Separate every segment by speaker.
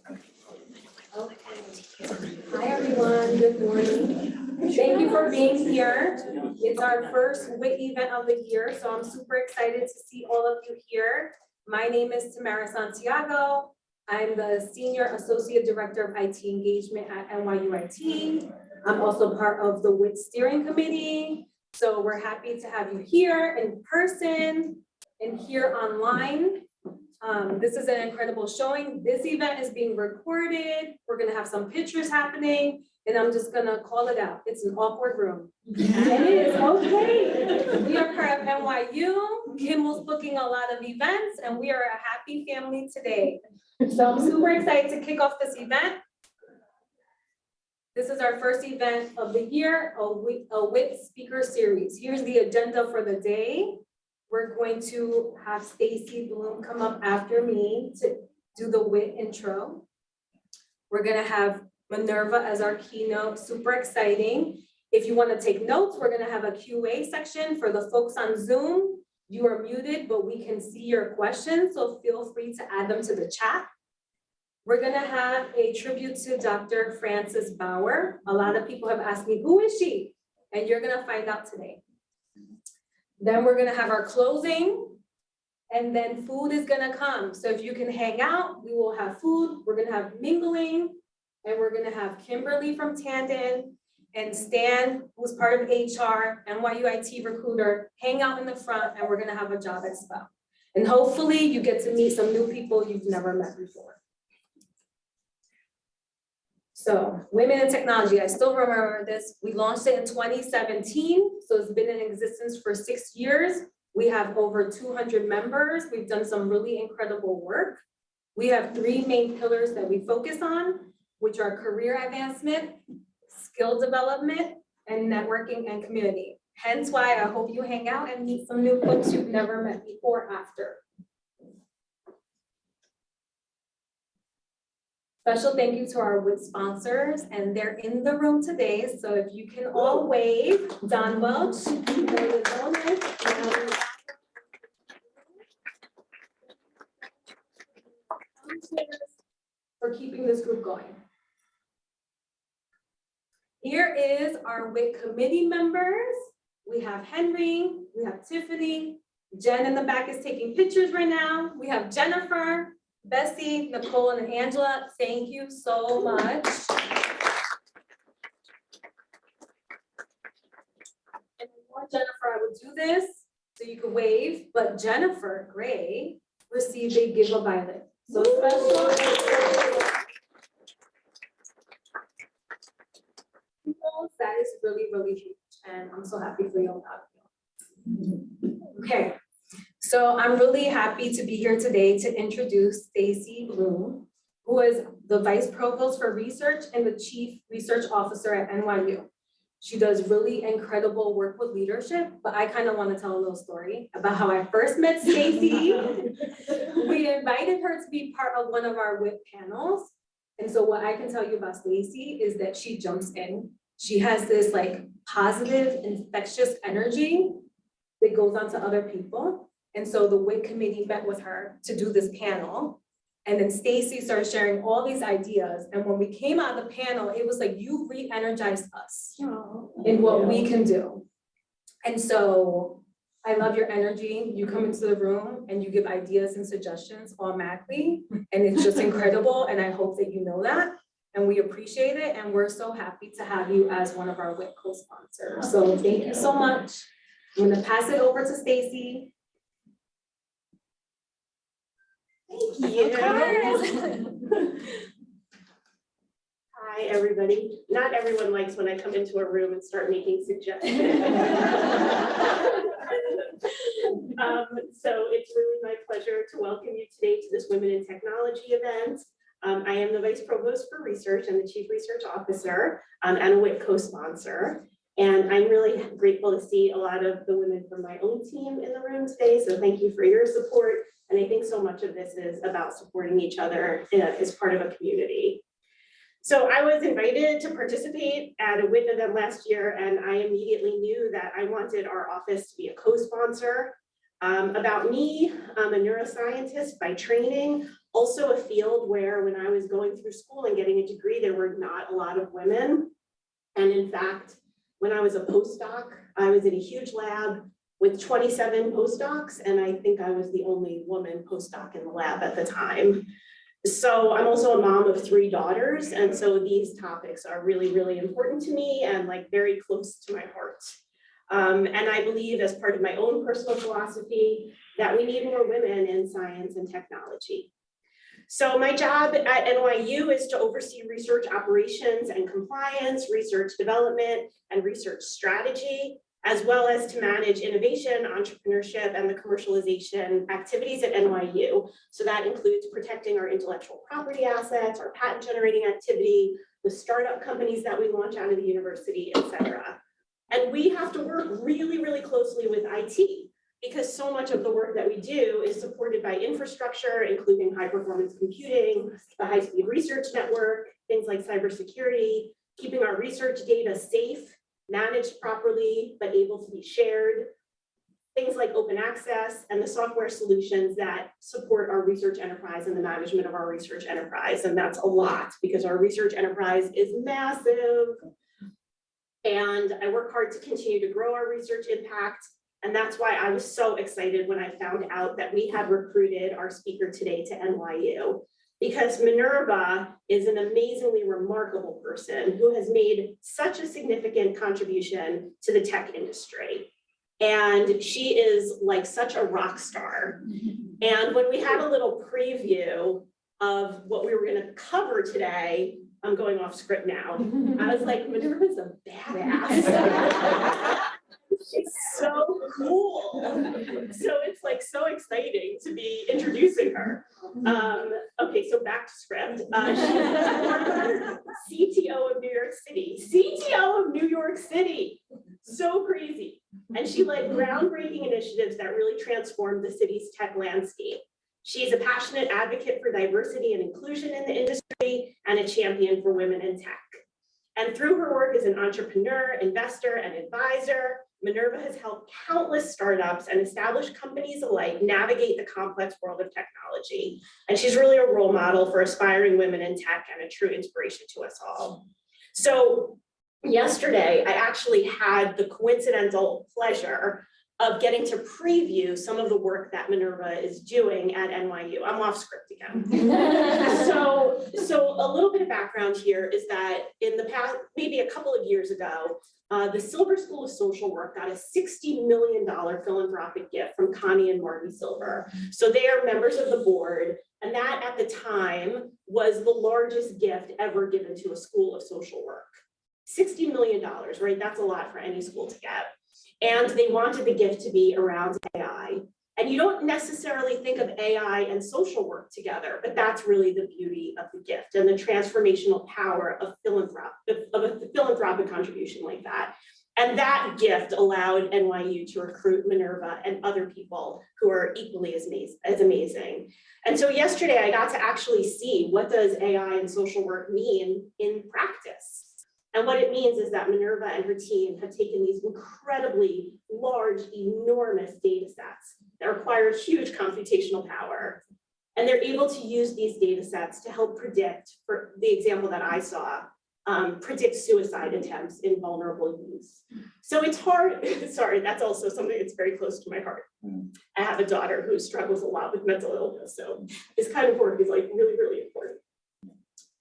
Speaker 1: Hi everyone, good morning. Thank you for being here. It's our first WIT event of the year, so I'm super excited to see all of you here. My name is Minerva Tantoco. I'm the Senior Associate Director of IT Engagement at WIT. I'm also part of the WIT Steering Committee. So we're happy to have you here in person and here online. This is an incredible showing. This event is being recorded. We're gonna have some pictures happening, and I'm just gonna call it out. It's an awkward room. And it is okay. We are part of NYU. Kimmel's booking a lot of events, and we are a happy family today. So I'm super excited to kick off this event. This is our first event of the year, a WIT speaker series. Here's the agenda for the day. We're going to have Stacy Bloom come up after me to do the WIT intro. We're gonna have Minerva as our keynote, super exciting. If you wanna take notes, we're gonna have a QA section for the folks on Zoom. You are muted, but we can see your questions, so feel free to add them to the chat. We're gonna have a tribute to Dr. Frances Bauer. A lot of people have asked me, who is she? And you're gonna find out today. Then we're gonna have our closing, and then food is gonna come. So if you can hang out, we will have food. We're gonna have mingling, and we're gonna have Kimberly from Tandon and Stan, who's part of HR, NYU IT recruiter, hang out in the front, and we're gonna have a job expo. And hopefully you get to meet some new people you've never met before. So Women in Technology, I still remember this. We launched it in 2017, so it's been in existence for 6 years. We have over 200 members. We've done some really incredible work. We have 3 main pillars that we focus on, which are career advancement, skill development, and networking and community. Hence why I hope you hang out and meet some new folks you've never met before after. Special thank you to our WIT sponsors, and they're in the room today. So if you can all wave, Don Welch, for keeping this group going. Here is our WIT committee members. We have Henry, we have Tiffany, Jen in the back is taking pictures right now. We have Jennifer, Bessie, Nicole, and Angela, thank you so much. And before Jennifer, I would do this so you could wave, but Jennifer Gray received a Give a Violet. So special. That is really, really huge, and I'm so happy for you all. Okay. So I'm really happy to be here today to introduce Stacy Bloom, who is the Vice Provost for Research and the Chief Research Officer at NYU. She does really incredible work with leadership, but I kind of want to tell a little story about how I first met Stacy. We invited her to be part of one of our WIT panels. And so what I can tell you about Stacy is that she jumps in. She has this like positive, infectious energy that goes on to other people. And so the WIT committee met with her to do this panel. And then Stacy started sharing all these ideas. And when we came out of the panel, it was like, you re-energized us in what we can do. And so I love your energy. You come into the room and you give ideas and suggestions automatically. And it's just incredible. And I hope that you know that. And we appreciate it. And we're so happy to have you as one of our WIT co-sponsors. So thank you so much. I'm gonna pass it over to Stacy.
Speaker 2: Thank you. Hi, everybody. Not everyone likes when I come into a room and start making suggestions. So it's really my pleasure to welcome you today to this Women in Technology event. I am the Vice Provost for Research and the Chief Research Officer and a WIT co-sponsor. And I'm really grateful to see a lot of the women from my own team in the room today. So thank you for your support. And I think so much of this is about supporting each other as part of a community. So I was invited to participate at a WIT event last year, and I immediately knew that I wanted our office to be a co-sponsor. About me, I'm a neuroscientist by training. Also a field where when I was going through school and getting a degree, there were not a lot of women. And in fact, when I was a postdoc, I was in a huge lab with 27 postdocs, and I think I was the only woman postdoc in the lab at the time. So I'm also a mom of 3 daughters, and so these topics are really, really important to me and like very close to my heart. And I believe, as part of my own personal philosophy, that we need more women in science and technology. So my job at NYU is to oversee research operations and compliance, research development, and research strategy, as well as to manage innovation, entrepreneurship, and the commercialization activities at NYU. So that includes protecting our intellectual property assets, our patent generating activity, the startup companies that we launch out of the university, et cetera. And we have to work really, really closely with IT, because so much of the work that we do is supported by infrastructure, including high performance computing, the high-speed research network, things like cybersecurity, keeping our research data safe, managed properly, but able to be shared, things like open access, and the software solutions that support our research enterprise and the management of our research enterprise. And that's a lot, because our research enterprise is massive. And I work hard to continue to grow our research impact. And that's why I was so excited when I found out that we had recruited our speaker today to NYU, because Minerva is an amazingly remarkable person who has made such a significant contribution to the tech industry. And she is like such a rock star. And when we had a little preview of what we were going to cover today, I'm going off script now. I was like, Minerva's a badass. She's so cool. So it's like so exciting to be introducing her. Okay, so back to script. She's the former CTO of New York City. CTO of New York City. So crazy. And she led groundbreaking initiatives that really transformed the city's tech landscape. She's a passionate advocate for diversity and inclusion in the industry and a champion for women in tech. And through her work as an entrepreneur, investor, and advisor, Minerva has helped countless startups and established companies alike navigate the complex world of technology. And she's really a role model for aspiring women in tech and a true inspiration to us all. So yesterday, I actually had the coincidental pleasure of getting to preview some of the work that Minerva is doing at NYU. I'm off script again. So a little bit of background here is that in the past, maybe a couple of years ago, the Silver School of Social Work got a $60 million philanthropic gift from Connie and Marty Silver. So they are members of the board, and that at the time was the largest gift ever given to a school of social work. $60 million, right? That's a lot for any school to get. And they wanted the gift to be around AI. And you don't necessarily think of AI and social work together, but that's really the beauty of the gift and the transformational power of a philanthropic contribution like that. And that gift allowed NYU to recruit Minerva and other people who are equally as amazing. And so yesterday I got to actually see, what does AI and social work mean in practice? And what it means is that Minerva and her team have taken these incredibly large, enormous data sets that require huge computational power. And they're able to use these data sets to help predict, for the example that I saw, predict suicide attempts in vulnerable youth. So it's hard, sorry, that's also something that's very close to my heart. I have a daughter who struggles a lot with mental illness, so this kind of work is like really, really important.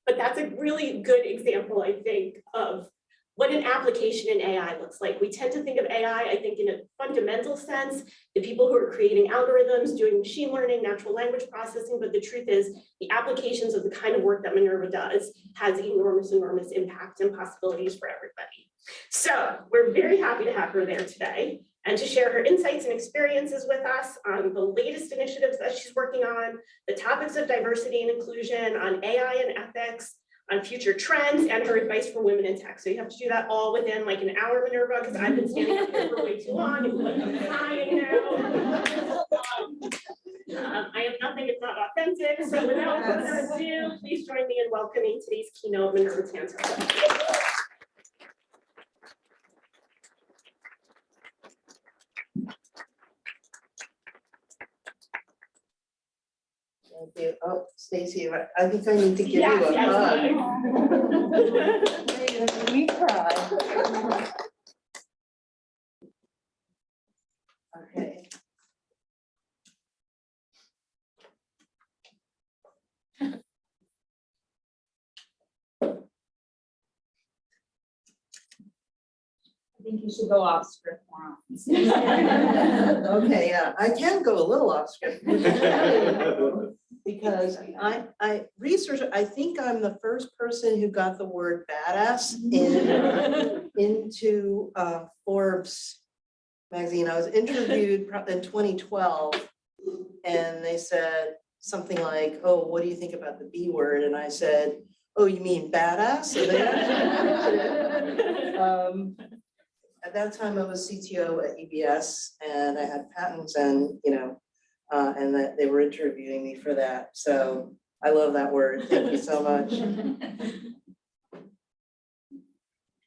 Speaker 2: But that's a really good example, I think, of what an application in AI looks like. We tend to think of AI, I think, in a fundamental sense, the people who are creating algorithms, doing machine learning, natural language processing, but the truth is the applications of the kind of work that Minerva does has enormous, enormous impact and possibilities for everybody. So we're very happy to have her there today and to share her insights and experiences with us on the latest initiatives that she's working on, the topics of diversity and inclusion, on AI and ethics, on future trends, and her advice for women in tech. So you have to do that all within like an hour, Minerva, because I've been standing up here for way too long. I'm crying now. I am nothing if not authentic. So without further ado, please join me in welcoming today's keynote, Minerva Tantoco.
Speaker 3: Thank you. Oh, Stacy, I think I need to give you
Speaker 2: Yes,
Speaker 3: a
Speaker 2: yes,
Speaker 3: hug.
Speaker 2: fine.
Speaker 3: You're gonna make me cry. Okay.
Speaker 4: I think you should go off script more often.
Speaker 3: Okay, yeah, I can go a little off script. Because I researched, I think I'm the first person who got the word badass into Forbes magazine. I was interviewed in 2012 and they said something like, oh, what do you think about the B word? And I said, oh, you mean badass? So they actually at that time I was CTO at EBS and I had patents and, and that they were interviewing me for that. So I love that word. Thank you so much.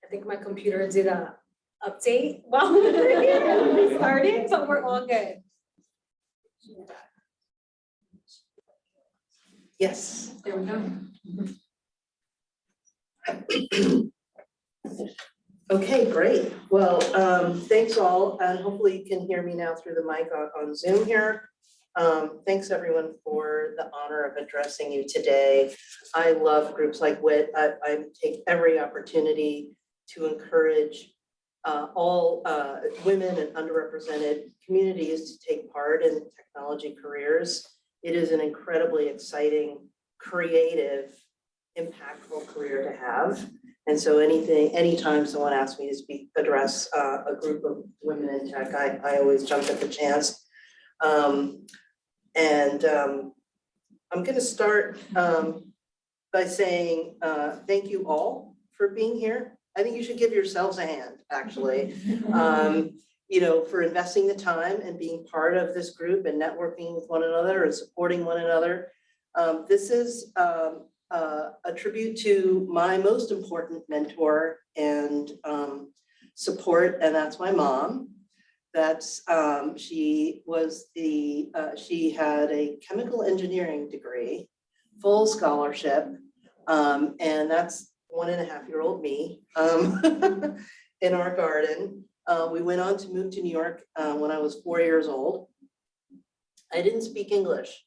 Speaker 1: I think my computer did a update while we were here and we started, but we're all good.
Speaker 3: Yes.
Speaker 1: There we go.
Speaker 3: Okay, great. Well, thanks all, and hopefully you can hear me now through the mic on Zoom here. Thanks everyone for the honor of addressing you today. I love groups like WIT. I take every opportunity to encourage all women and underrepresented communities to take part in technology careers. It is an incredibly exciting, creative, impactful career to have. And so anytime someone asks me to address a group of women in tech, I always jump at the chance. I'm going to start by saying thank you all for being here. I think you should give yourselves a hand, actually, for investing the time and being part of this group and networking with one another and supporting one another. This is a tribute to my most important mentor and support, and that's my mom. That's she had a chemical engineering degree, full scholarship, and that's 1.5-year-old me in our garden. We went on to move to New York when I was 4 years old. I didn't speak English.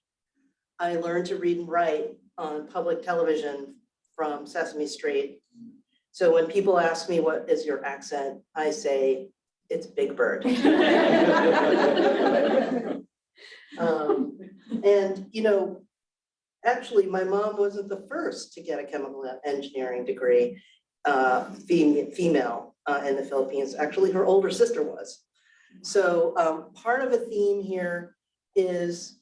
Speaker 3: I learned to read and write on public television from Sesame Street. So when people ask me, what is your accent? I say, it's Big Bird. Actually, my mom wasn't the first to get a chemical engineering degree, female in the Philippines. Actually, her older sister was. So part of a theme here is,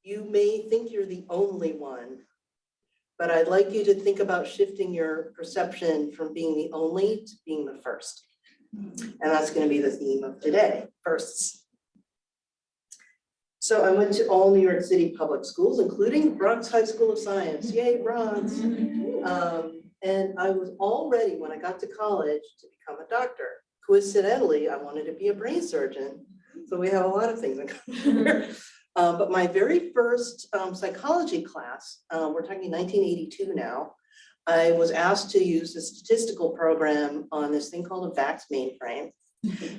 Speaker 3: you may think you're the only one, but I'd like you to think about shifting your perception from being the only to being the first. And that's going to be the theme of today, firsts. So I went to all New York City public schools, including Bronx High School of Science. Yay, Bronx. And I was all ready when I got to college to become a doctor. Coincidentally, I wanted to be a brain surgeon. So we have a lot of things in common here. But my very first psychology class, we're talking 1982 now, I was asked to use a statistical program on this thing called a VAX mainframe.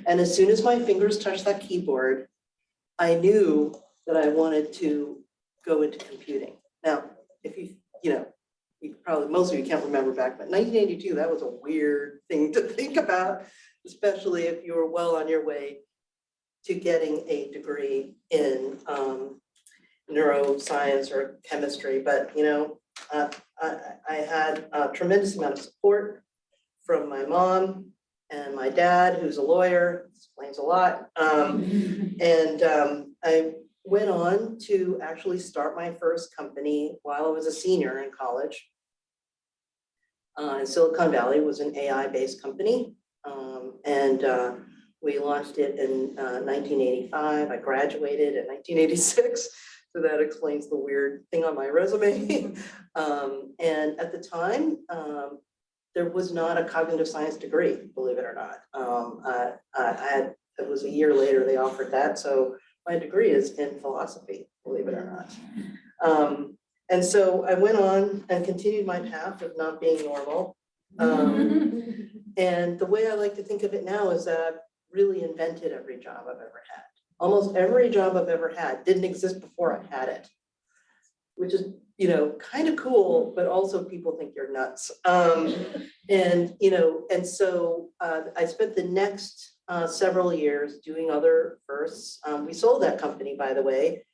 Speaker 3: And as soon as my fingers touched that keyboard, I knew that I wanted to go into computing. Now, if you probably, most of you can't remember back, but 1982, that was a weird thing to think about, especially if you were well on your way to getting a degree in neuroscience or chemistry. But, I had a tremendous amount of support from my mom and my dad, who's a lawyer, explains a lot. I went on to actually start my first company while I was a senior in college. In Silicon Valley. It was an AI-based company. We launched it in 1985. I graduated in 1986. So that explains the weird thing on my resume. And at the time, there was not a cognitive science degree, believe it or not. It was a year later they offered that. So my degree is in philosophy. believe it or not. And so I went on and continued my path of not being normal. And the way I like to think of it now is that I've really invented every job I've ever had. Almost every job I've ever had didn't exist before I had it, which is, you know, kind of cool, but also people think you're nuts. And, you know, and so I spent the next several years doing other firsts. We sold that company, by the way.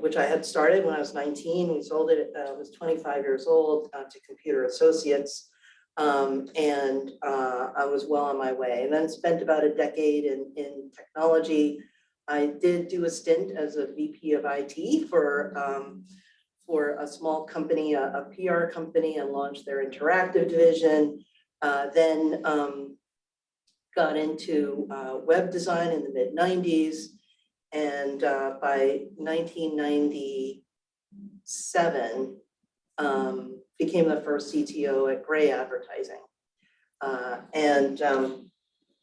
Speaker 3: Which I had started when I was 19. We sold it, I was 25 years old to Computer Associates. And I was well on my way, and then spent about a decade in technology. I did do a stint as a VP of IT for a small company, a PR company, and launched their interactive division. Then got into web design in the mid-90s. And by 1997, became the first CTO at Gray Advertising.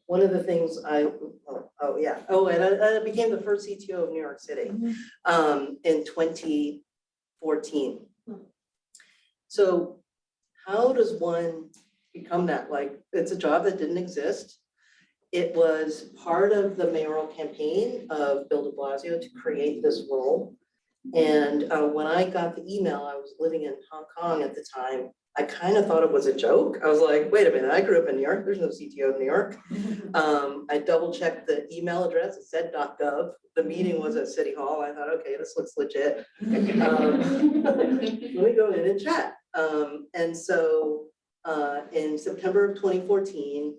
Speaker 3: One of the things and I became the first CTO of New York City in 2014. So how does one become that? Like, it's a job that didn't exist. It was part of the mayoral campaign of Bill de Blasio to create this role. And when I got the email, I was living in Hong Kong at the time. I kind of thought it was a joke. I was like, wait a minute, I grew up in New York. There's no CTO in New York. I double checked the email address. It said .gov. The meeting was at City Hall. I thought, okay, this looks legit. Let me go in and chat. And so in September of 2014,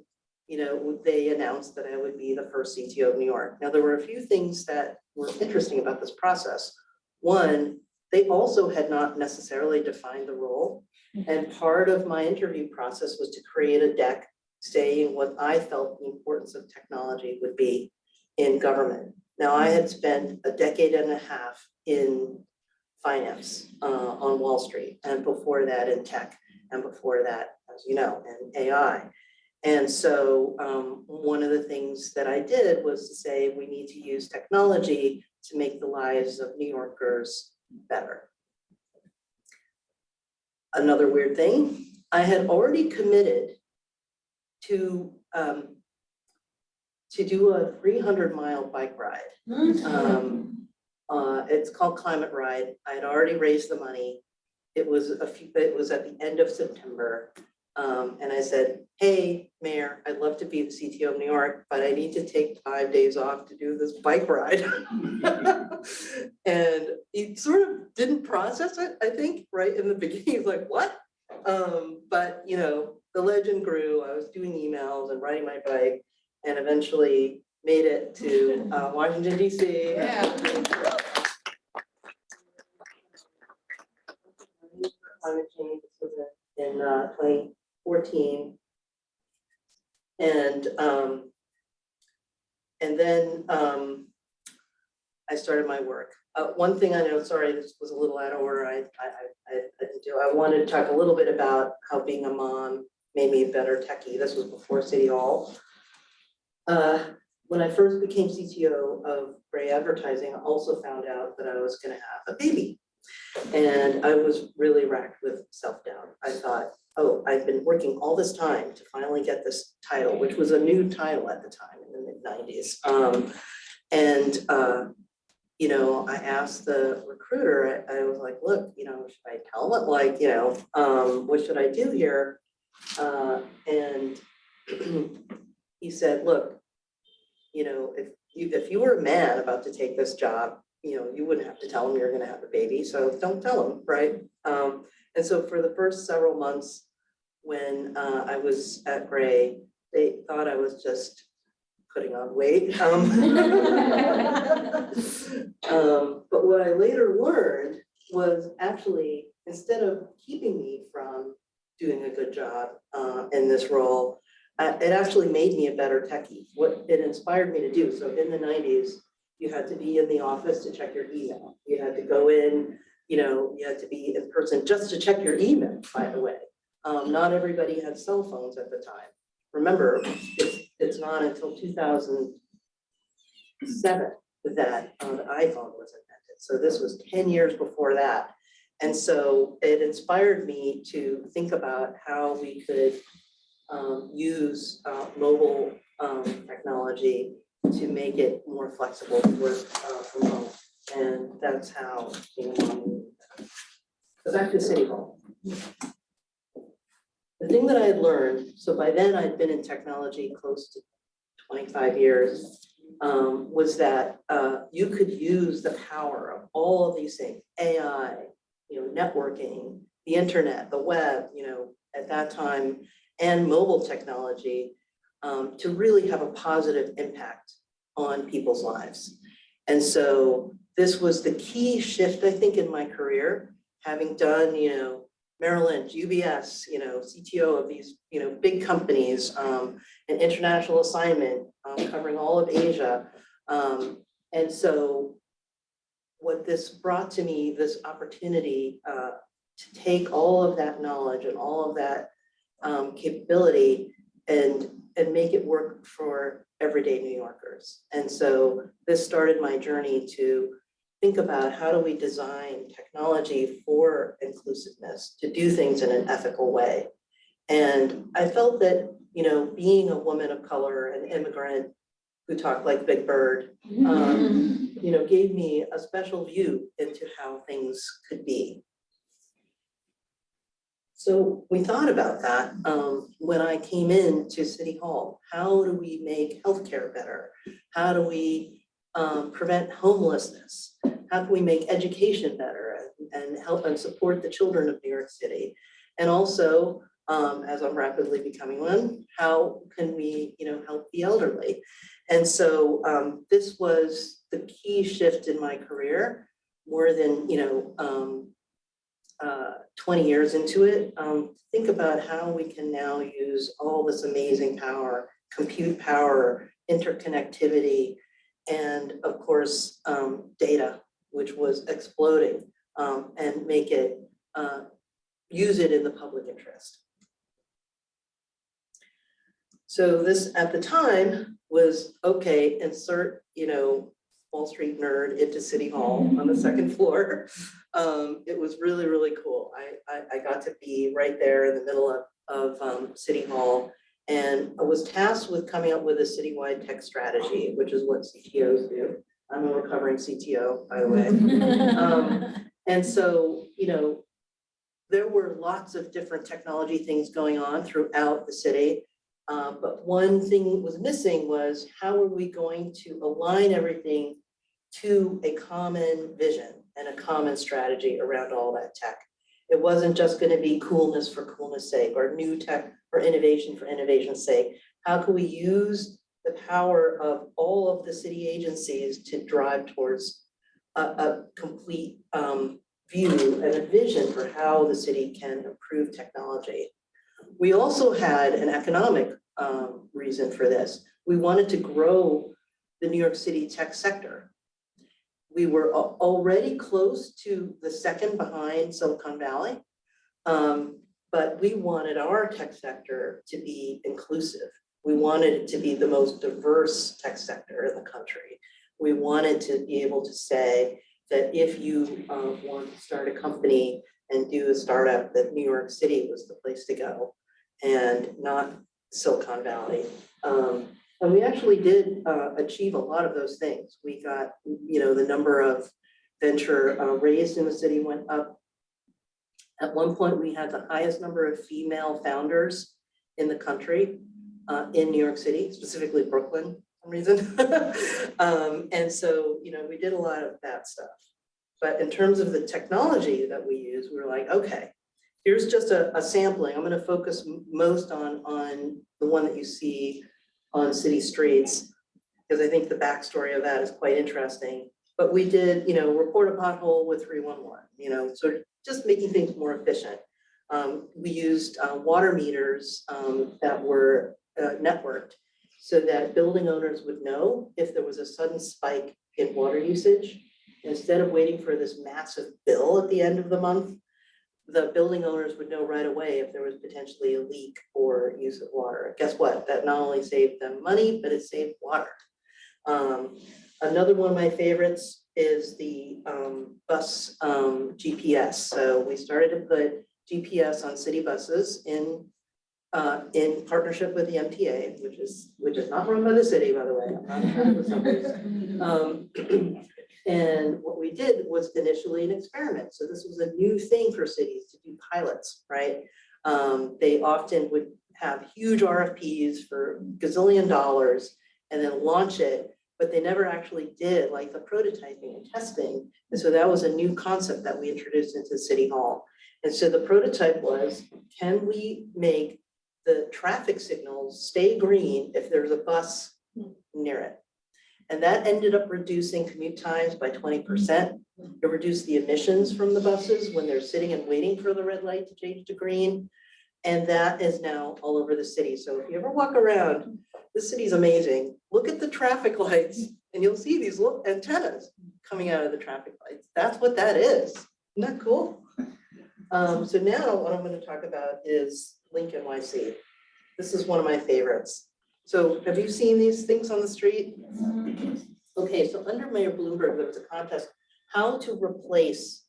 Speaker 3: you know, they announced that I would be the first CTO of New York. Now, there were a few things that were interesting about this process. One, they also had not necessarily defined the role. And part of my interview process was to create a deck saying what I felt the importance of technology would be in government. Now, I had spent a decade and a half in finance on Wall Street, and before that in tech, and before that, as you know, in AI. And so one of the things that I did was to say, we need to use technology to make the lives of New Yorkers better. Another weird thing, I had already committed to do a 300-mile bike ride. It's called Climate Ride. I had already raised the money. It was at the end of September. And I said, hey, Mayor, I'd love to be the CTO of New York, but I need to take 5 days off to do this bike ride. And he sort of didn't process it, I think, right in the beginning. He was like, what? But, you know, the legend grew. I was doing emails and riding my bike, and eventually made it to Washington, D.C.
Speaker 4: Yeah.
Speaker 3: Climate change. This was in 2014, and then I started my work. One thing I know, sorry, this was a little out of order. I didn't do. I wanted to talk a little bit about how being a mom made me a better techie. This was before City Hall. When I first became CTO of Gray Advertising, I also found out that I was going to have a baby. And I was really racked with self-doubt. I thought, oh, I've been working all this time to finally get this title, which was a new title at the time in the mid-90s. You know, I asked the recruiter, I was like, look, you know, should I tell it? Like, you know, what should I do here? And he said, look, you know, if you were a man about to take this job, you know, you wouldn't have to tell them you're going to have a baby, so don't tell them, right? And so for the first several months when I was at Gray, they thought I was just putting on weight. But what I later learned was actually, instead of keeping me from doing a good job in this role, it actually made me a better techie. What it inspired me to do. So in the 90s, you had to be in the office to check your email. You had to go in, you know, you had to be in person just to check your email, by the way. Not everybody had cell phones at the time. Remember, it's not until 2007 that the iPhone was invented. So this was 10 years before that. And so it inspired me to think about how we could use mobile technology to make it more flexible to work from home. And that's how, so back to City Hall. The thing that I had learned, so by then I'd been in technology close to 25 years, was that you could use the power of all of these things, AI, networking, the internet, the web, at that time, and mobile technology to really have a positive impact on people's lives. And so this was the key shift, I think, in my career, having done, Merrill Lynch, UBS, CTO of these, big companies, an international assignment covering all of Asia. And so what this brought to me, this opportunity to take all of that knowledge and all of that capability and make it work for everyday New Yorkers. And so this started my journey to think about how do we design technology for inclusiveness, to do things in an ethical way. And I felt that, being a woman of color, an immigrant who talked like Big Bird, gave me a special view into how things could be. So we thought about that when I came into City Hall. How do we make healthcare better? How do we prevent homelessness? How can we make education better and help and support the children of New York City? And also, as I'm rapidly becoming one, how can we, help the elderly? And so this was the key shift in my career, more than 20 years into it. Think about how we can now use all this amazing power, compute power, interconnectivity, and of course, data, which was exploding, and make it, use it in the public interest. So this, at the time, was, okay, insert, Wall Street nerd into City Hall on the second floor. It was really, really cool. I got to be right there in the middle of City Hall, and I was tasked with coming up with a citywide tech strategy, which is what CTOs do. I'm a recovering CTO, by the way. And so, there were lots of different technology things going on throughout the city. But one thing that was missing was how are we going to align everything to a common vision and a common strategy around all that tech. It wasn't just going to be coolness for coolness sake or new tech for innovation's sake. How can we use the power of all of the city agencies to drive towards a complete view and a vision for how the city can improve technology? We also had an economic reason for this. We wanted to grow the New York City tech sector. We were already close to the second behind Silicon Valley, but we wanted our tech sector to be inclusive. We wanted it to be the most diverse tech sector in the country. We wanted to be able to say that if you want to start a company and do a startup, that New York City was the place to go and not Silicon Valley. And we actually did achieve a lot of those things. We got, the number of venture raised in the city went up. At one point, we had the highest number of female founders in the country in New York City, specifically Brooklyn, for some reason. And so, we did a lot of that stuff. But in terms of the technology that we use, we were like, okay, here's just a sampling. I'm going to focus most on the one that you see on city streets, because I think the backstory of that is quite interesting. But we did, report a pothole with 311, sort of just making things more efficient. We used water meters that were networked so that building owners would know if there was a sudden spike in water usage. Instead of waiting for this massive bill at the end of the month, the building owners would know right away if there was potentially a leak or use of water. Guess what? That not only saved them money, but it saved water. Another one of my favorites is the bus GPS. So we started to put GPS on city buses in partnership with the MTA, which is not run by the city, by the way. I'm not trying to somebody's. And what we did was initially an experiment. So this was a new thing for cities to do pilots, right? They often would have huge RFPs for gazillion dollars and then launch it, but they never actually did like the prototyping and testing. And so that was a new concept that we introduced into City Hall. And so the prototype was, can we make the traffic signals stay green if there's a bus near it? And that ended up reducing commute times by 20%. It reduced the emissions from the buses when they're sitting and waiting for the red light to change to green. And that is now all over the city. So if you ever walk around, this city's amazing. Look at the traffic lights and you'll see these little antennas coming out of the traffic lights. That's what that is. Isn't that cool? So now what I'm going to talk about is Link NYC. This is one of my favorites. So have you seen these things on the street? Okay, so under Mayor Bloomberg, there was a contest how to replace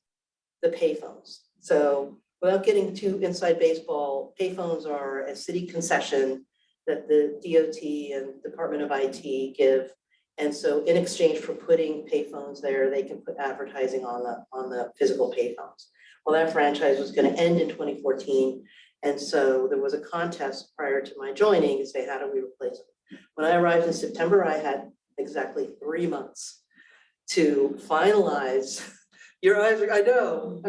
Speaker 3: the payphones. So without getting too inside baseball, payphones are a city concession that the DOT and Department of IT give. And so in exchange for putting payphones there, they can put advertising on the physical payphones. Well, that franchise was going to end in 2014. And so there was a contest prior to my joining to say, how do we replace them? When I arrived in September, I had exactly 3 months to finalize. Your eyes are, I know.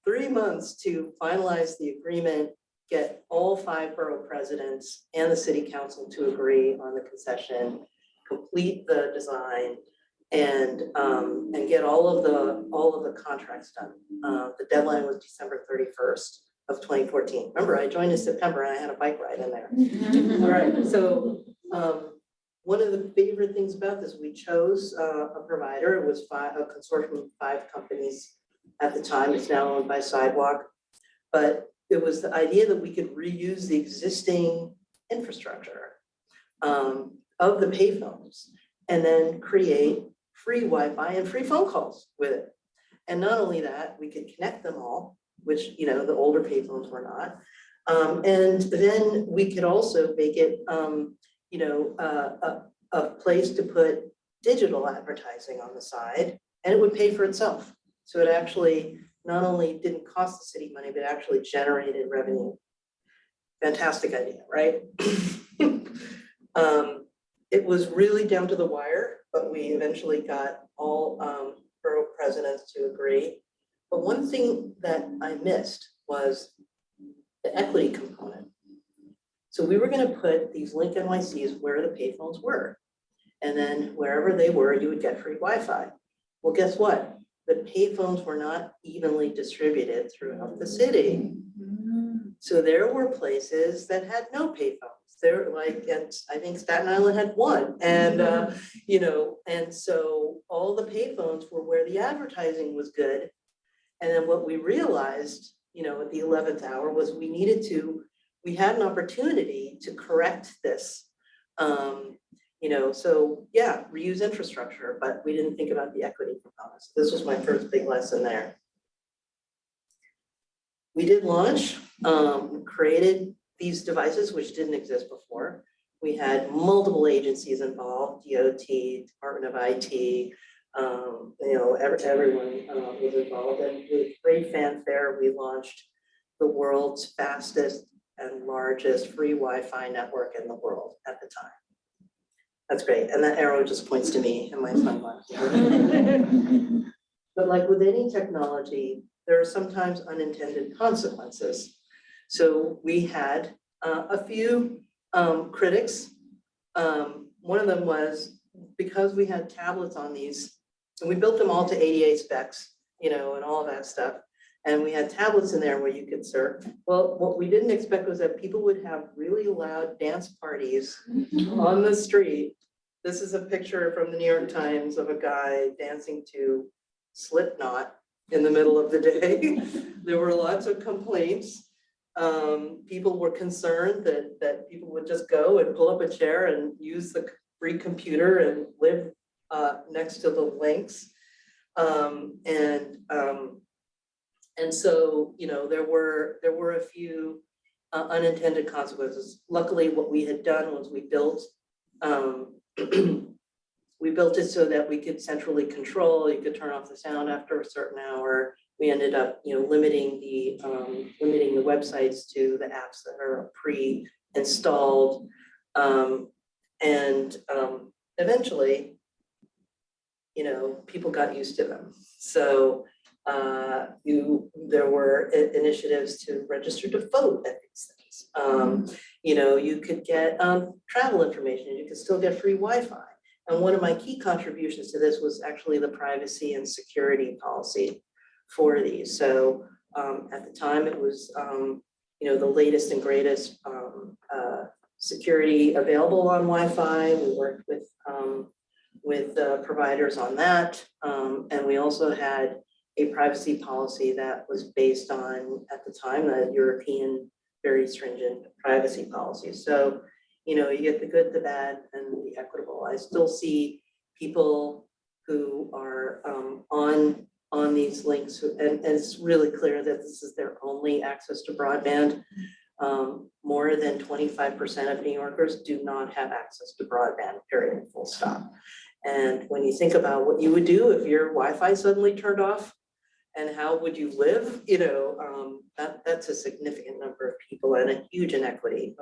Speaker 3: 3 months to finalize the agreement, get all 5 borough presidents and the city council to agree on the concession, complete the design, and get all of the contracts done. The deadline was December 31st of 2014. Remember, I joined in September and I had a bike ride in there. All right, so one of the favorite things about this, we chose a provider. It was a consortium of 5 companies at the time. It's now owned by Sidewalk, but it was the idea that we could reuse the existing infrastructure of the payphones and then create free Wi-Fi and free phone calls with it. And not only that, we could connect them all, which, you know, the older payphones were not. And then we could also make it, you know, a place to put digital advertising on the side, and it would pay for itself. So it actually not only didn't cost the city money, but actually generated revenue. Fantastic idea, right? It was really down to the wire, but we eventually got all borough presidents to agree. But one thing that I missed was the equity component. So we were going to put these Link NYCs where the payphones were. And then wherever they were, you would get free Wi-Fi. Well, guess what? The payphones were not evenly distributed throughout the city. So there were places that had no payphones. There, like, and I think Staten Island had 1. And, you know, and so all the payphones were where the advertising was good. And then what we realized, you know, at the 11th hour was we had an opportunity to correct this. You know, so yeah, reuse infrastructure, but we didn't think about the equity components. This was my first big lesson there. We did launch, created these devices, which didn't exist before. We had multiple agencies involved, DOT, Department of IT, you know, everyone was involved. And with great fanfare, we launched the world's fastest and largest free Wi-Fi network in the world at the time. That's great. And that arrow just points to me and my sunglasses. But like with any technology, there are sometimes unintended consequences. So we had a few critics. One of them was because we had tablets on these, and we built them all to ADA specs, you know, and all of that stuff. And we had tablets in there where you could surf. Well, what we didn't expect was that people would have really loud dance parties on the street. This is a picture from the New York Times of a guy dancing to Slipknot in the middle of the day. There were lots of complaints. People were concerned that people would just go and pull up a chair and use the free computer and live next to the links. And so, you know, there were a few unintended consequences. Luckily, what we had done was we built it so that we could centrally control. You could turn off the sound after a certain hour. We ended up, you know, limiting the websites to the apps that are pre-installed, and eventually, you know, people got used to them. So there were initiatives to register to vote at these things. You know, you could get travel information. You could still get free Wi-Fi. And one of my key contributions to this was actually the privacy and security policy for these. So at the time, it was you know, the latest and greatest security available on Wi-Fi. We worked with providers on that, and we also had a privacy policy that was based on, at the time, the European very stringent privacy policy. So, you know, you get the good, the bad, and the equitable. I still see people who are on these links, and it's really clear that this is their only access to broadband. More than 25% of New Yorkers do not have access to broadband, period, full stop. And when you think about what you would do if your Wi-Fi suddenly turned off, and how would you live, you know, that's a significant number of people and a huge inequity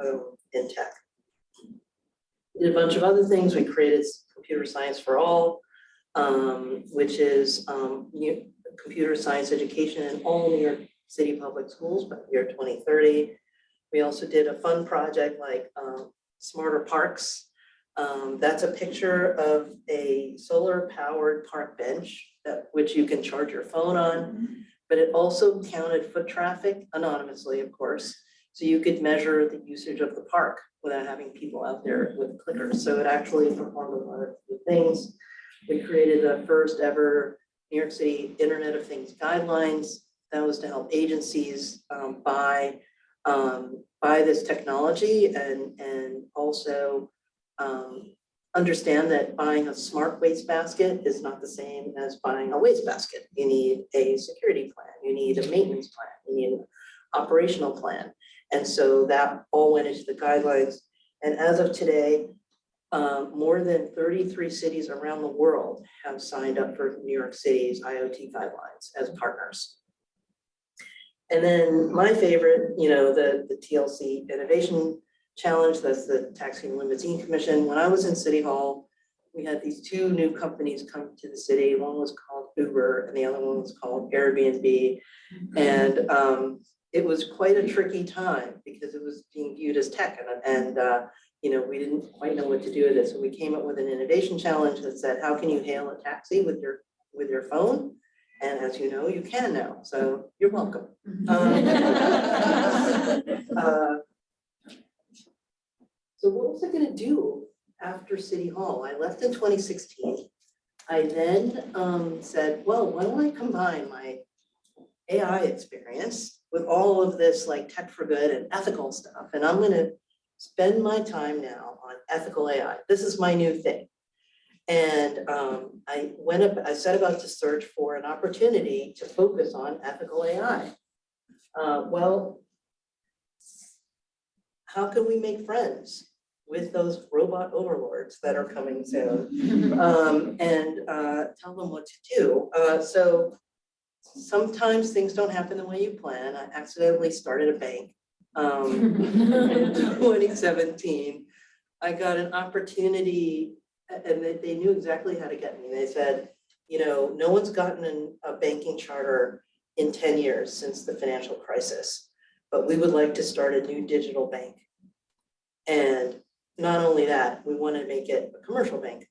Speaker 3: in tech. We did a bunch of other things. We created Computer Science for All, which is computer science education in all New York City public schools by the year 2030. We also did a fun project like Smarter Parks. That's a picture of a solar powered park bench which you can charge your phone on, but it also counted foot traffic anonymously, of course. So you could measure the usage of the park without having people out there with clickers. So it actually performed a lot of good things. We created the first ever New York City Internet of Things guidelines. That was to help agencies buy this technology and also understand that buying a smart wastebasket is not the same as buying a wastebasket. You need a security plan, you need a maintenance plan, you need an operational plan. And so that all went into the guidelines. And as of today, more than 33 cities around the world have signed up for New York City's IoT guidelines as partners. And then my favorite, you know, the TLC Innovation Challenge, that's the Taxi and Limousine Commission. When I was in City Hall, we had these two new companies come to the city. One was called Uber and the other one was called Airbnb. And it was quite a tricky time because it was being viewed as tech and you know, we didn't quite know what to do with it. So we came up with an innovation challenge that said, how can you hail a taxi with your phone? And as you know, you can now, so you're welcome. So what was I gonna do after City Hall? I left in 2016. I then said, well, why don't I combine my AI experience with all of this like tech for good and ethical stuff, and I'm gonna spend my time now on ethical AI. This is my new thing. And I set about to search for an opportunity to focus on ethical AI. Well, how can we make friends with those robot overlords that are coming soon and tell them what to do? So sometimes things don't happen the way you plan. I accidentally started a bank in 2017. I got an opportunity and they knew exactly how to get me. They said, you know, no one's gotten a banking charter in 10 years since the financial crisis, but we would like to start a new digital bank. And not only that, we want to make it a commercial bank.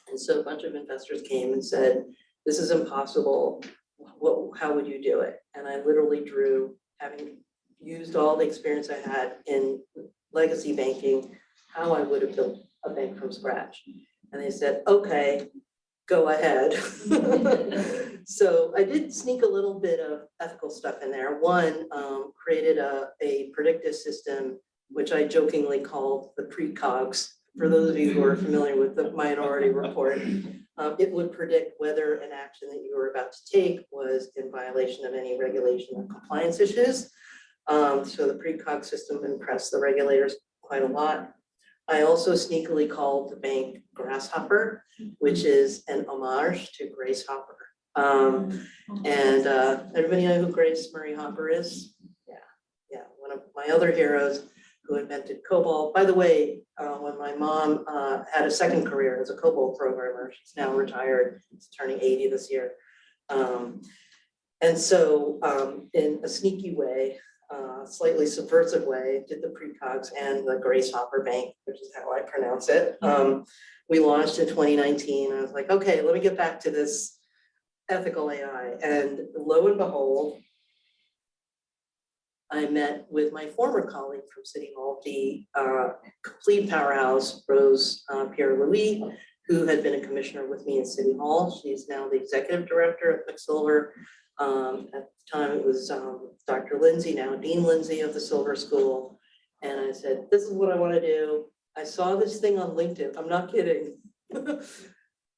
Speaker 3: And so a bunch of investors came and said, this is impossible. How would you do it? And I literally drew, having used all the experience I had in legacy banking, how I would have built a bank from scratch. And they said, okay, go ahead. So I did sneak a little bit of ethical stuff in there. One, created a predictive system, which I jokingly called the precogs for those of you who are familiar with the Minority Report, it would predict whether an action that you were about to take was in violation of any regulation or compliance issues. So the precog system impressed the regulators quite a lot. I also sneakily called the bank Grasshopper, which is an homage to Grace Hopper. And everybody know who Grace Murray Hopper is? Yeah, one of my other heroes who invented COBOL. By the way, when my mom had a second career as a COBOL programmer, she's now retired, she's turning 80 this year. And so in a sneaky way, slightly subversive way, did the precogs and the Grace Hopper Bank, which is how I pronounce it. We launched in 2019. I was like, okay, let me get back to this ethical AI. And lo and behold, I met with my former colleague from City Hall, the complete powerhouse, Rose Pierre-Louis, who had been a commissioner with me in City Hall. She's now the executive director at McSilver. At the time it was Dr. Lindsay, now Dean Lindsay of the Silver School. And I said, this is what I want to do. I saw this thing on LinkedIn, I'm not kidding,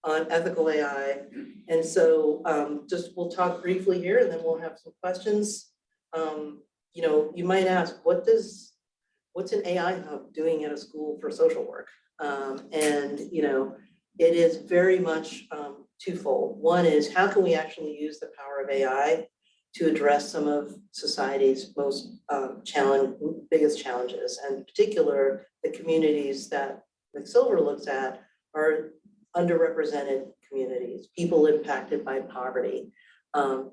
Speaker 3: on ethical AI. And so just we'll talk briefly here and then we'll have some questions. You know, you might ask, what's an AI hub doing at a school for social work? And you know, it is very much twofold. One is how can we actually use the power of AI to address some of society's most biggest challenges, and in particular, the communities that McSilver looks at are underrepresented communities, people impacted by poverty,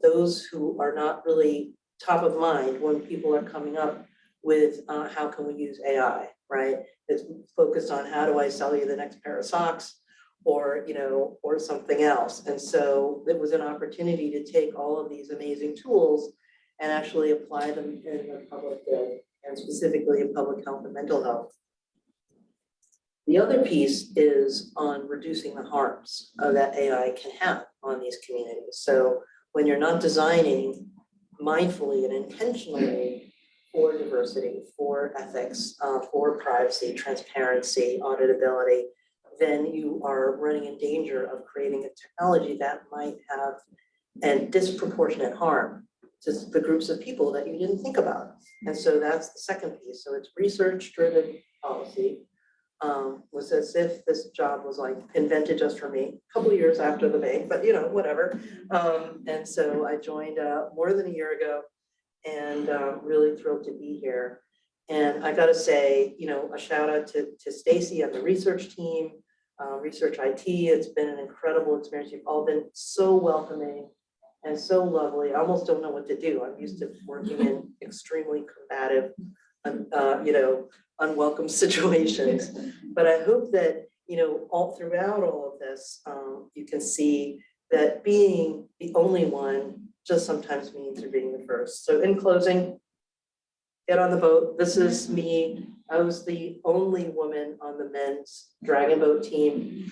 Speaker 3: those who are not really top of mind when people are coming up with how can we use AI, right? It's focused on how do I sell you the next pair of socks, or you know, or something else. And so it was an opportunity to take all of these amazing tools and actually apply them in the public good, and specifically in public health and mental health. The other piece is on reducing the harms that AI can have on these communities. So when you're not designing mindfully and intentionally for diversity, for ethics, for privacy, transparency, auditability, then you are running in danger of creating a technology that might have a disproportionate harm to the groups of people that you didn't think about. And so that's the second piece. So it's research-driven policy. Was as if this job was like invented just for me, a couple of years after the bank, but you know, whatever. And so I joined more than a year ago, and really thrilled to be here. And I gotta say, you know, a shout out to Stacy and the research team, Research IT. It's been an incredible experience. You've all been so welcoming and so lovely. I almost don't know what to do. I'm used to working in extremely combative, you know, unwelcome situations. But I hope that, you know, all throughout all of this, you can see that being the only one just sometimes means you're being the first. So in closing, get on the boat. This is me. I was the only woman on the men's dragon boat team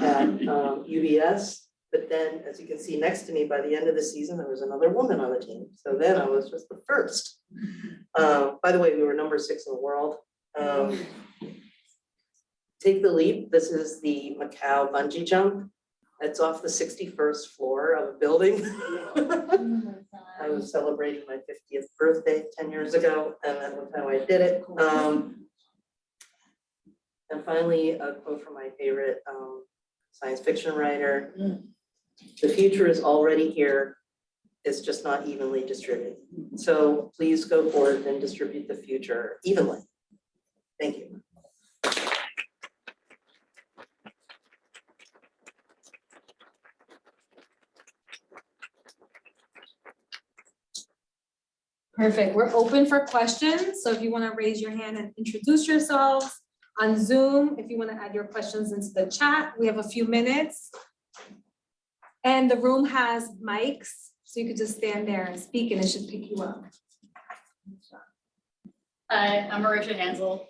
Speaker 3: at UBS. But then, as you can see next to me, by the end of the season, there was another woman on the team. So then I was just the first. By the way, we were number 6 in the world. Take the leap. This is the Macau bungee jump. It's off the 61st floor of a building. I was celebrating my 50th birthday 10 years ago, and that was how I did it. And finally, a quote from my favorite science fiction writer. The future is already here. It's just not evenly distributed. So please go forward and distribute the future evenly. Thank you.
Speaker 1: Perfect. We're open for questions. So if you want to raise your hand and introduce yourselves on Zoom, if you want to add your questions into the chat, we have a few minutes. And the room has mics, so you could just stand there and speak and it should pick you up.
Speaker 5: Hi, I'm Marisha Hansel.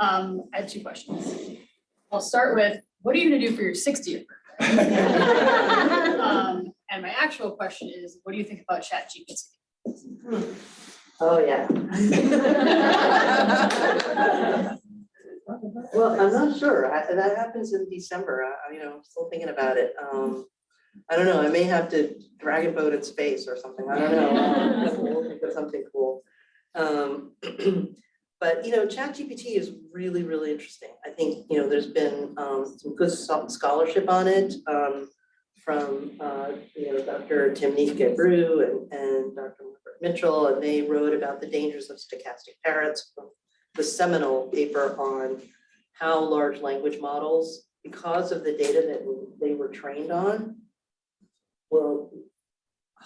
Speaker 5: I had 2 questions. I'll start with, what are you gonna do for your 60th birthday? And my actual question is, what do you think about ChatGPT?
Speaker 3: Oh, yeah. Well, I'm not sure. That happens in December. I'm still thinking about it. I don't know. I may have to dragon boat in space or something. I don't know. We'll think of something cool. But ChatGPT is really, really interesting. I think there's been some good scholarship on it from Dr. Timnit Gebru and Dr. Margaret Mitchell, and they wrote about the dangers of stochastic parrots. The seminal paper on how large language models, because of the data that they were trained on, will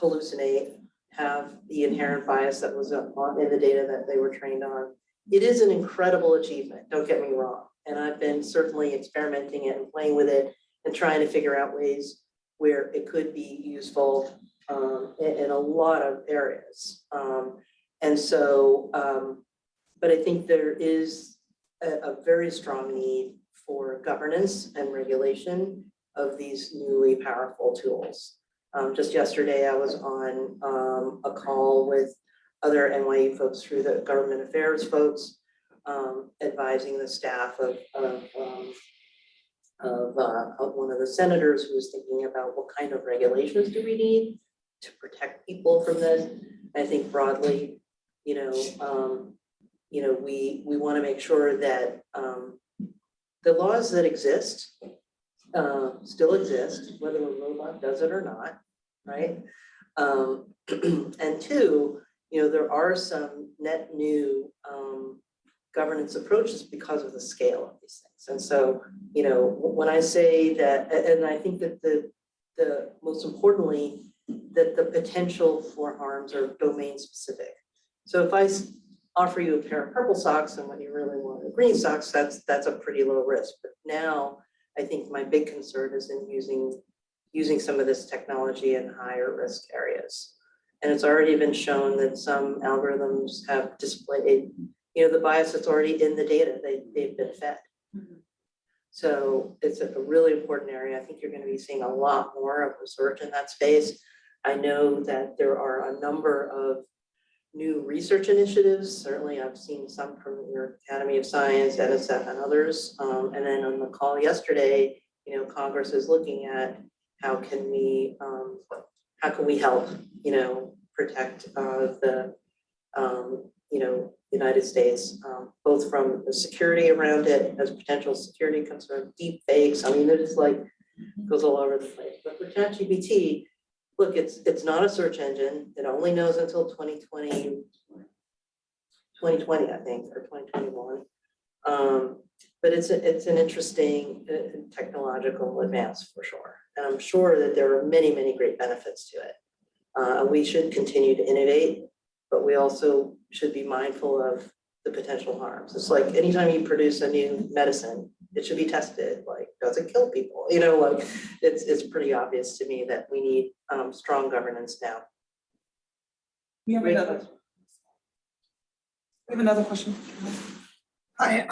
Speaker 3: hallucinate, have the inherent bias that was in the data that they were trained on. It is an incredible achievement, don't get me wrong. And I've been certainly experimenting it and playing with it and trying to figure out ways where it could be useful in a lot of areas. But I think there is a very strong need for governance and regulation of these newly powerful tools. Just yesterday, I was on a call with other NYU folks through the government affairs folks, advising the staff of one of the senators who was thinking about what kind of regulations do we need to protect people from this. I think broadly, we want to make sure that the laws that exist still exist, whether a robot does it or not, right? And two, there are some net new governance approaches because of the scale of these things. And so, when I say that, and I think that the most importantly, that the potential for harms are domain specific. So if I offer you a pair of purple socks and when you really want a green socks, that's a pretty low risk. But now I think my big concern is in using some of this technology in higher risk areas. And it's already been shown that some algorithms have displayed, the bias that's already in the data, they've been fed. So it's a really important area. I think you're going to be seeing a lot more of research in that space. I know that there are a number of new research initiatives. Certainly I've seen some from your Academy of Science, NSF and others. And then on the call yesterday, Congress is looking at how can we help, protect the United States, both from the security around it as potential security concern, deep fakes. I mean, it's like goes all over the place. But for ChatGPT, look, it's not a search engine. It only knows until 2020, I think, or 2021. But it's an interesting technological advance for sure. And I'm sure that there are many, many great benefits to it. We should continue to innovate, but we also should be mindful of the potential harms. It's like anytime you produce a new medicine, it should be tested. Like, does it kill people? It's pretty obvious to me that we need strong governance now.
Speaker 6: We have another question. Hi,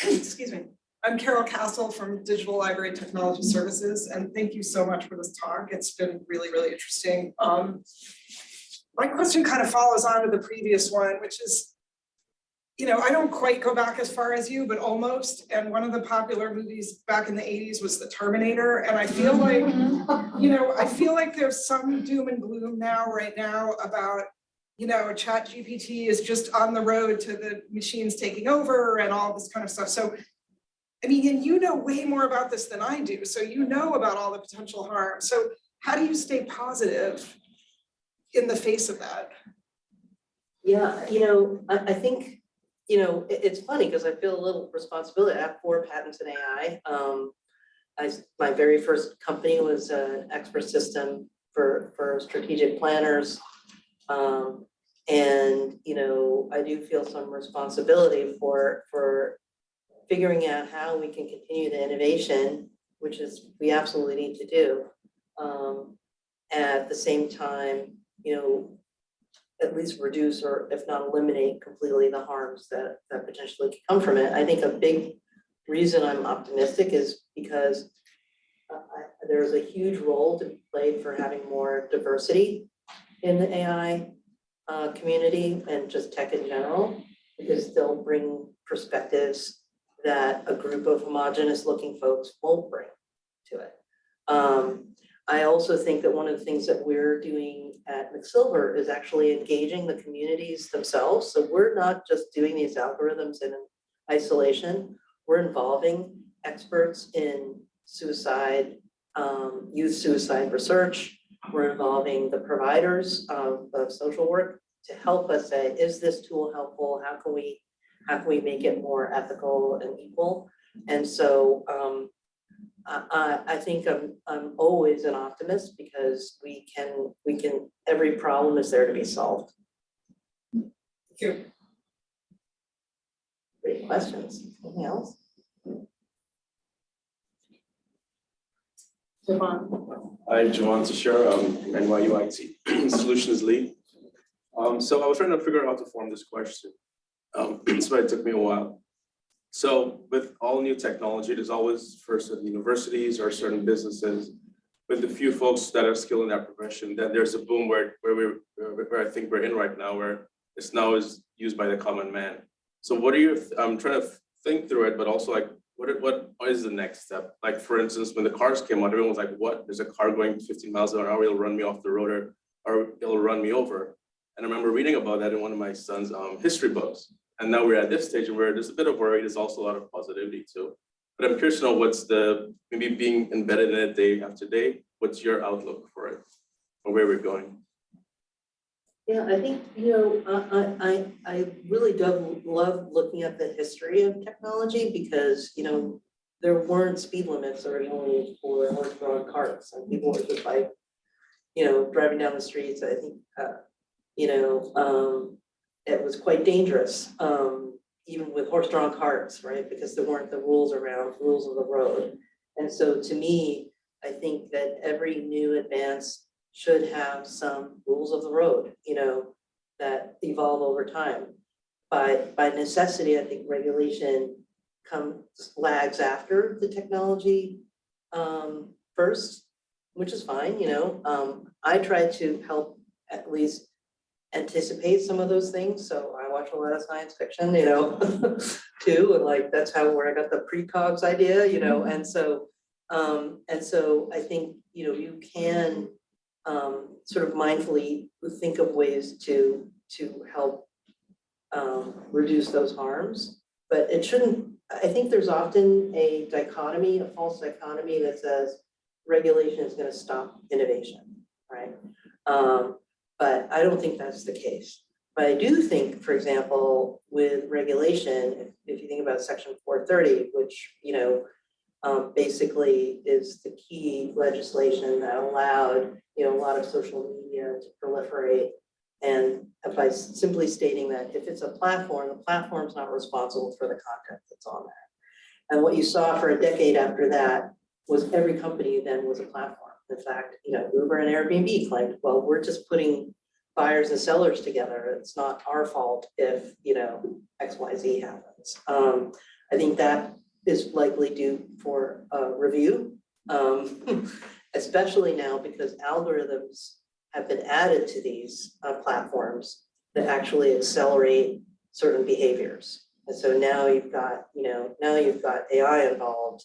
Speaker 6: excuse me. I'm Carol Castle from Digital Library Technology Services, and thank you so much for this talk. It's been really, really interesting. My question kind of follows on to the previous one, which is, I don't quite go back as far as you, but almost. And one of the popular movies back in the 80s was The Terminator. And I feel like, I feel like there's some doom and gloom right now about, ChatGPT is just on the road to the machines taking over and all this kind of stuff. So, I mean, and you know way more about this than I do. So you know about all the potential harm. So how do you stay positive in the face of that?
Speaker 3: Yeah, I think, it's funny because I feel a little responsibility. I have 4 patents in AI. My very first company was an expert system for strategic planners. And, I do feel some responsibility for figuring out how we can continue the innovation, which is we absolutely need to do. At the same time, at least reduce or if not eliminate completely the harms that potentially could come from it. I think a big reason I'm optimistic is because there's a huge role to be played for having more diversity in the AI community and just tech in general, because they'll bring perspectives that a group of homogenous looking folks won't bring to it. I also think that one of the things that we're doing at McSilver is actually engaging the communities themselves. So we're not just doing these algorithms in isolation, we're involving experts in suicide, youth suicide research. We're involving the providers of social work to help us say, is this tool helpful? How can we make it more ethical and equal? And so I think I'm always an optimist because we can, every problem is there to be solved.
Speaker 6: Thank you.
Speaker 3: Great questions. Anything else?
Speaker 7: Hi, Joanne Tashira, NYU IT Solutions Lead. So I was trying to figure out how to form this question. So it took me a while. So with all new technology, there's always for certain universities or certain businesses, with the few folks that are skilled in that profession, then there's a boom where I think we're in right now, where it's now is used by the common man. So what are your, I'm trying to think through it, but also like, what is the next step? Like, for instance, when the cars came out, everyone was like, what? There's a car going 15 miles an hour, it'll run me off the road or it'll run me over. And I remember reading about that in one of my son's history books. And now we're at this stage where there's a bit of worry, there's also a lot of positivity too. But I'm curious to know what's the, maybe being embedded in it day after day, what's your outlook for it or where we're going?
Speaker 3: Yeah, I think, I really do love looking at the history of technology because, there weren't speed limits originally for horse-drawn carts and people were just like, driving down the streets. I think, it was quite dangerous, even with horse-drawn carts, right? Because there weren't the rules of the road. And so to me, I think that every new advance should have some rules of the road, that evolve over time. By necessity, I think regulation lags after the technology first, which is fine, I try to help at least anticipate some of those things. So I watch a lot of science fiction, too, and like that's where I got the precogs idea, and so I think you can sort of mindfully think of ways to help reduce those harms, but it shouldn't. I think there's often a false dichotomy that says regulation is going to stop innovation, right? But I don't think that's the case. But I do think, for example, with regulation, if you think about Section 430, which basically is the key legislation that allowed a lot of social media to proliferate, and by simply stating that if it's a platform, the platform's not responsible for the content that's on there. And what you saw for a decade after that was every company then was a platform. In fact, Uber and Airbnb claimed, well, we're just putting buyers and sellers together. It's not our fault if, XYZ happens. I think that is likely due for review, especially now because algorithms have been added to these platforms that actually accelerate certain behaviors. And so now you've got AI involved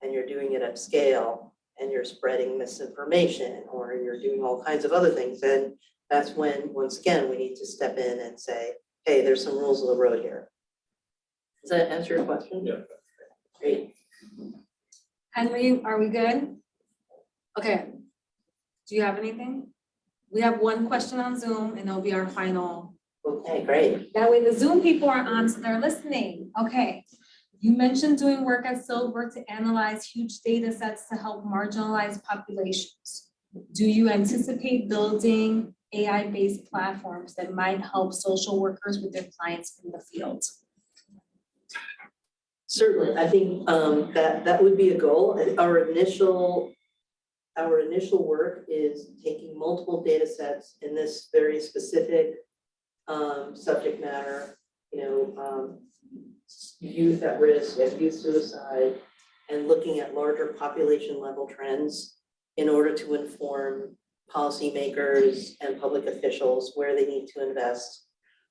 Speaker 3: and you're doing it at scale and you're spreading misinformation or you're doing all kinds of other things. And that's when, once again, we need to step in and say, hey, there's some rules of the road here. Does that answer your question?
Speaker 7: Yeah.
Speaker 3: Great.
Speaker 1: Henry, are we good? Okay. Do you have anything? We have one question on Zoom and it'll be our final.
Speaker 3: Okay, great.
Speaker 1: That way the Zoom people are on, so they're listening. Okay. You mentioned doing work at Silver to analyze huge data sets to help marginalized populations. Do you anticipate building AI-based platforms that might help social workers with their clients in the field?
Speaker 3: Certainly, I think that would be a goal. Our initial work is taking multiple data sets in this very specific subject matter, youth at risk and youth suicide, and looking at larger population level trends in order to inform policymakers and public officials where they need to invest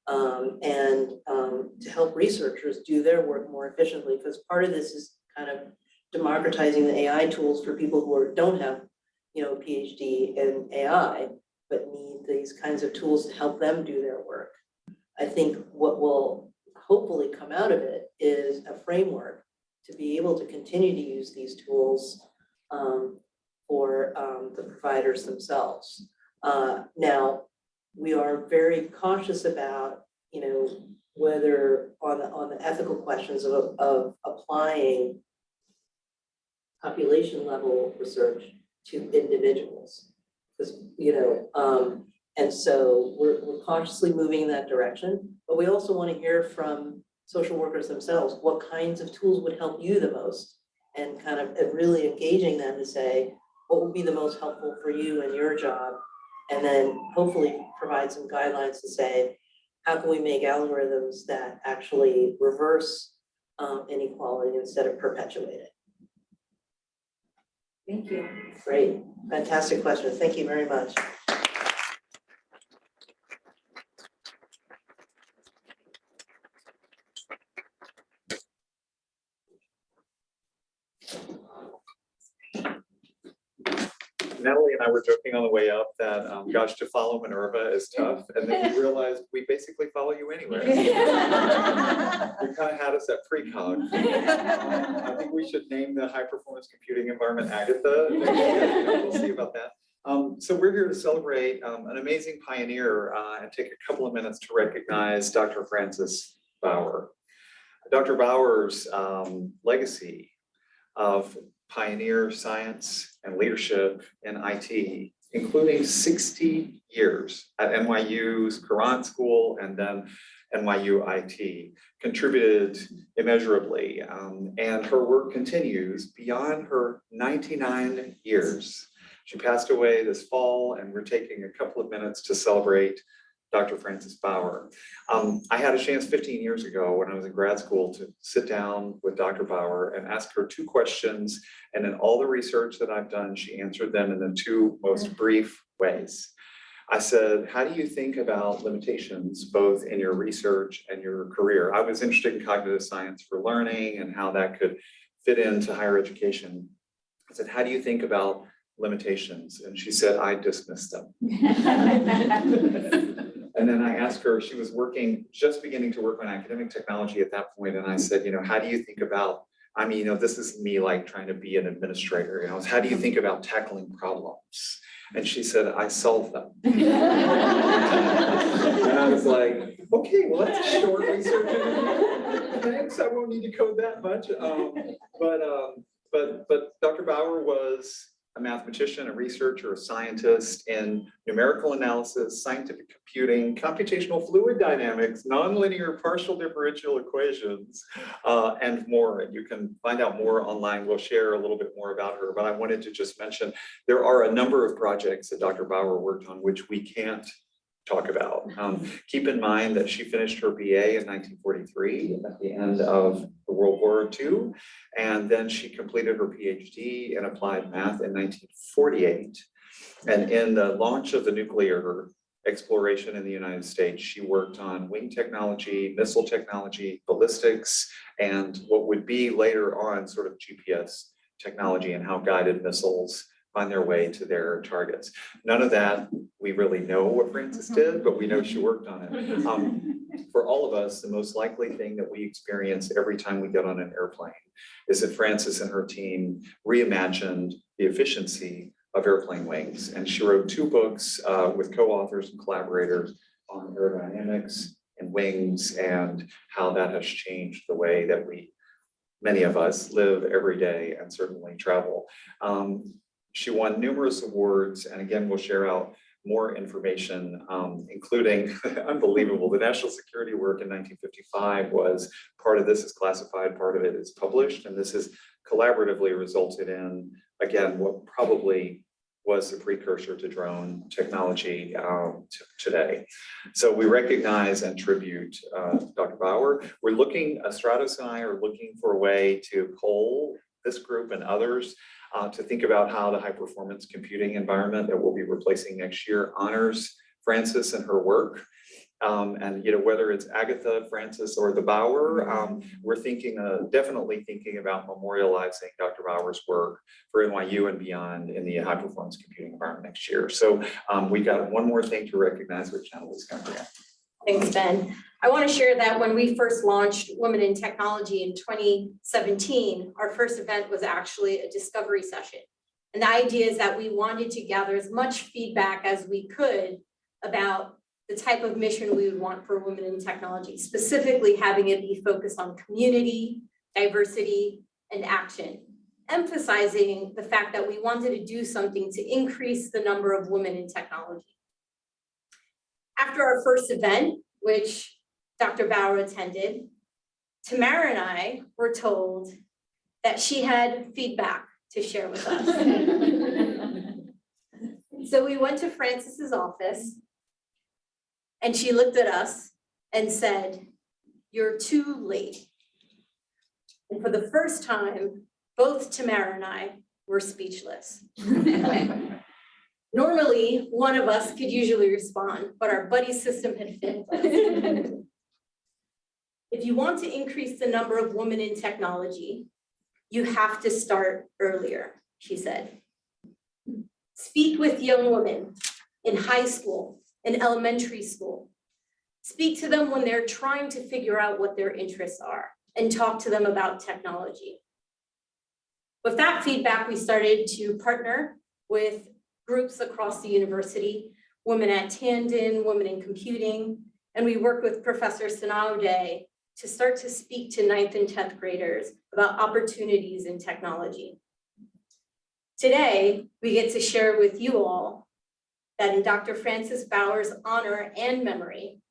Speaker 3: to help researchers do their work more efficiently, because part of this is kind of democratizing the AI tools for people who don't have, a PhD in AI, but need these kinds of tools to help them do their work. I think what will hopefully come out of it is a framework to be able to continue to use these tools for the providers themselves. Now, we are very cautious about, whether on the ethical questions of applying population level research to individuals. Because, and so we're cautiously moving in that direction, but we also want to hear from social workers themselves, what kinds of tools would help you the most, and kind of really engaging them to say, what would be the most helpful for you in your job? And then hopefully provide some guidelines to say, how can we make algorithms that actually reverse inequality instead of perpetuate it?
Speaker 1: Thank you.
Speaker 3: Great, fantastic question. Thank you very much.
Speaker 8: Natalie and I were joking on the way up that, gosh, to follow Minerva is tough. And then we realized we basically follow you anywhere. You kind of had us at precog. I think we should name the high performance computing environment Agatha. We'll see about that. So we're here to celebrate an amazing pioneer and take a couple of minutes to recognize Dr. Frances Bauer. Dr. Bauer's legacy of pioneer science and leadership in IT, including 60 years at NYU's Courant School and then NYU IT, contributed immeasurably. And her work continues beyond her 99 years. She passed away this fall, and we're taking a couple of minutes to celebrate Dr. Frances Bauer. I had a chance 15 years ago when I was in grad school to sit down with Dr. Bauer and ask her two questions. And in all the research that I've done, she answered them in the two most brief ways. I said, how do you think about limitations, both in your research and your career? I was interested in cognitive science for learning and how that could fit into higher education. I said, how do you think about limitations? And she said, I dismiss them. And then I asked her, she was just beginning to work on academic technology at that point. And I said, how do you think about, this is me like trying to be an administrator, how do you think about tackling problems? And she said, I solve them. And I was like, okay, well, that's a short research. Thanks, I won't need to code that much. But Dr. Bauer was a mathematician, a researcher, a scientist in numerical analysis, scientific computing, computational fluid dynamics, nonlinear partial differential equations, and more. And you can find out more online. We'll share a little bit more about her, but I wanted to just mention there are a number of projects that Dr. Bauer worked on which we can't talk about. Keep in mind that she finished her BA in 1943 at the end of World War II, and then she completed her PhD in applied math in 1948. And in the launch of the nuclear exploration in the United States, she worked on wing technology, missile technology, ballistics, and what would be later on sort of GPS technology and how guided missiles find their way to their targets. None of that, we really know what Frances did, but we know she worked on it. For all of us, the most likely thing that we experience every time we get on an airplane is that Frances and her team reimagined the efficiency of airplane wings. And she wrote 2 books with co-authors and collaborators on aerodynamics and wings and how that has changed the way that many of us live every day and certainly travel. She won numerous awards, and again, we'll share out more information, including, unbelievable, the national security work in 1955 was part of this is classified, part of it is published, and this has collaboratively resulted in, again, what probably was the precursor to drone technology today. So we recognize and tribute Dr. Bauer. Stratos and I are looking for a way to poll this group and others to think about how the high performance computing environment that we'll be replacing next year honors Frances and her work. And, whether it's Agatha, Francis, or the Bauer, we're definitely thinking about memorializing Dr. Bauer's work for NYU and beyond in the high performance computing environment next year. So we've got one more thing to recognize, which Natalie's going to bring up.
Speaker 9: Thanks, Ben. I want to share that when we first launched Women in Technology in 2017, our first event was actually a discovery session. And the idea is that we wanted to gather as much feedback as we could about the type of mission we would want for women in technology, specifically having it be focused on community, diversity, and action, emphasizing the fact that we wanted to do something to increase the number of women in technology. After our first event, which Dr. Bauer attended, Tamara and I were told that she had feedback to share with us. So we went to Francis's office and she looked at us and said, "You're too late." And for the first time, both Tamara and I were speechless. Normally, one of us could usually respond, but our buddy system had failed us. If you want to increase the number of women in technology, you have to start earlier, she said. Speak with young women in high school, in elementary school. Speak to them when they're trying to figure out what their interests are and talk to them about technology. With that feedback, we started to partner with groups across the university, Women at Tandon, Women in Computing, and we worked with Professor Sanaude to start to speak to 9th and 10th graders about opportunities in technology. Today, we get to share with you all that in Dr. Francis Bauer's honor and memory,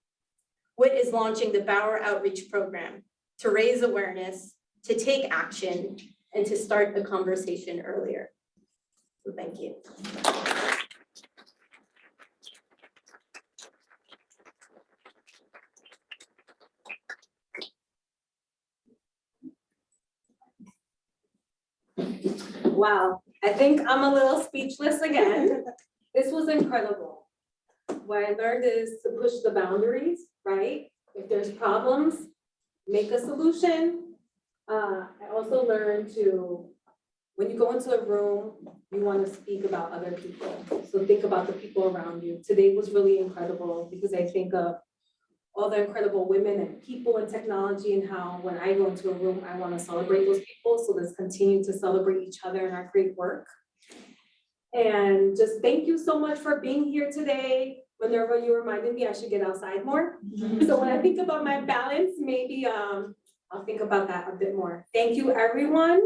Speaker 9: WIT is launching the Bauer Outreach Program to raise awareness, to take action, and to start the conversation earlier. So thank you. Wow, I think I'm a little speechless again.
Speaker 1: This was incredible. What I learned is to push the boundaries, right? If there's problems, make a solution. I also learned to, when you go into a room, you want to speak about other people. So think about the people around you. Today was really incredible because I think of all the incredible women and people in technology and how when I go into a room, I want to celebrate those people. So let's continue to celebrate each other and our great work. And just thank you so much for being here today. Minerva, you reminded me I should get outside more. So when I think about my balance, maybe I'll think about that a bit more. Thank you, everyone.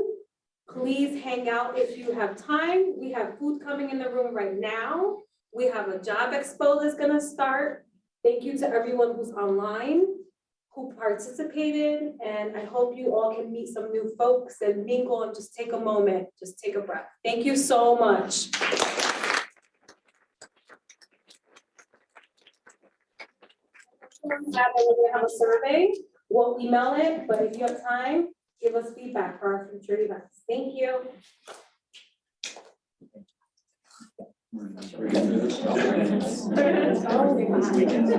Speaker 1: Please hang out if you have time. We have food coming in the room right now. We have a job expo that's gonna start. Thank you to everyone who's online, who participated, and I hope you all can meet some new folks and mingle and just take a moment, just take a breath. Thank you so much. We're gonna have a survey, we'll email it, but if you have time, give us feedback for our future events. Thank you.
Speaker 8: This weekend.